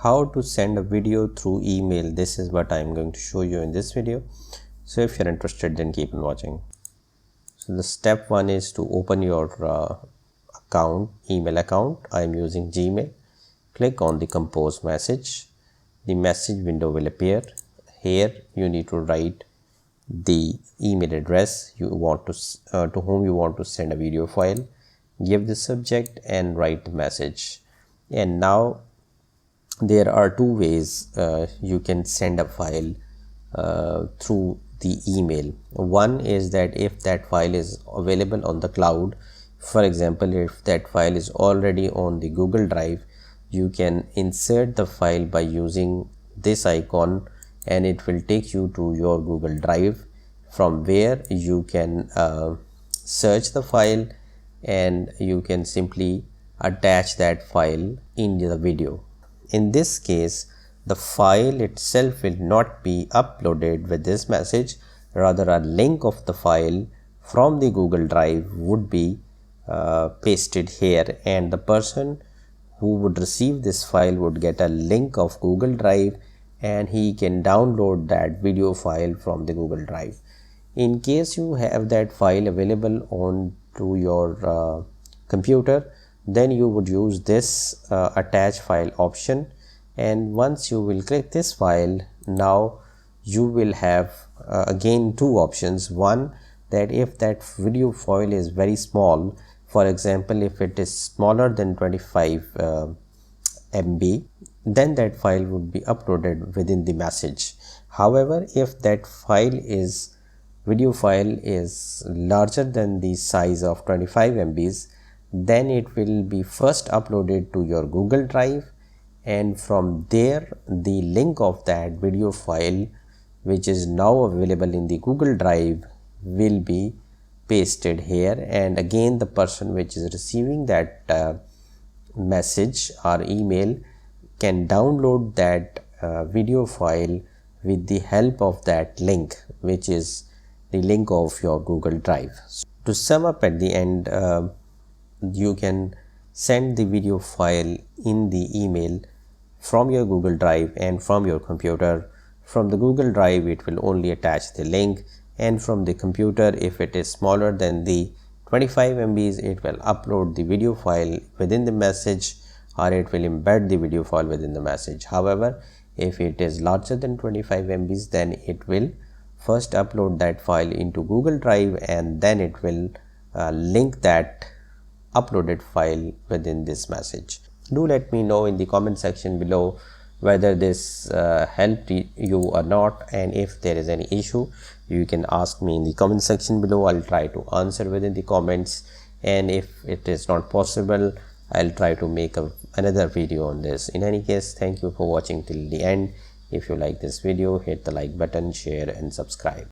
how to send a video through email. This is what I am going to show you in this video. So if you're interested, then keep on watching. So the step one is to open your email account. I am using Gmail. Click on the compose message. The message window will appear. Here you need to write the email address you want to whom you want to send a video file. Give the subject and write the message. And now there are two ways you can send a file through the email. One is that if that file is available on the cloud, for example, if that file is already on the Google Drive, you can insert the file by using this icon, and it will take you to your Google Drive, from where you can search the file and you can simply attach that file in the video. In this case, the file itself will not be uploaded with this message, rather a link of the file from the Google Drive would be pasted here, and the person who would receive this file would get a link of Google Drive and he can download that video file from the Google Drive. In case you have that file available on to your computer, then you would use this attach file option, and once you will click this file, now you will have again two options. One, that if that video file is very small, for example if it is smaller than 25 MB, then that file would be uploaded within the message. However, if that video file is larger than the size of 25 MBs, then it will be first uploaded to your Google Drive, and from there the link of that video file, which is now available in the Google Drive, will be pasted here, and again the person which is receiving that message or email can download that video file with the help of that link, which is the link of your Google Drive. So to sum up at the end, you can send the video file in the email from your Google Drive and from your computer. From the Google Drive it will only attach the link, and from the computer, if it is smaller than the 25 MBs, it will upload the video file within the message, or it will embed the video file within the message. However, if it is larger than 25 MBs, then it will first upload that file into Google Drive, and then it will link that uploaded file within this message. Do let me know in the comment section below whether this helped you or not, and if there is any issue, you can ask me in the comment section below. I'll try to answer within the comments, and if it is not possible, I'll try to make another video on this. In any case, thank you for watching till the end. If you like this video, hit the like button, share and subscribe.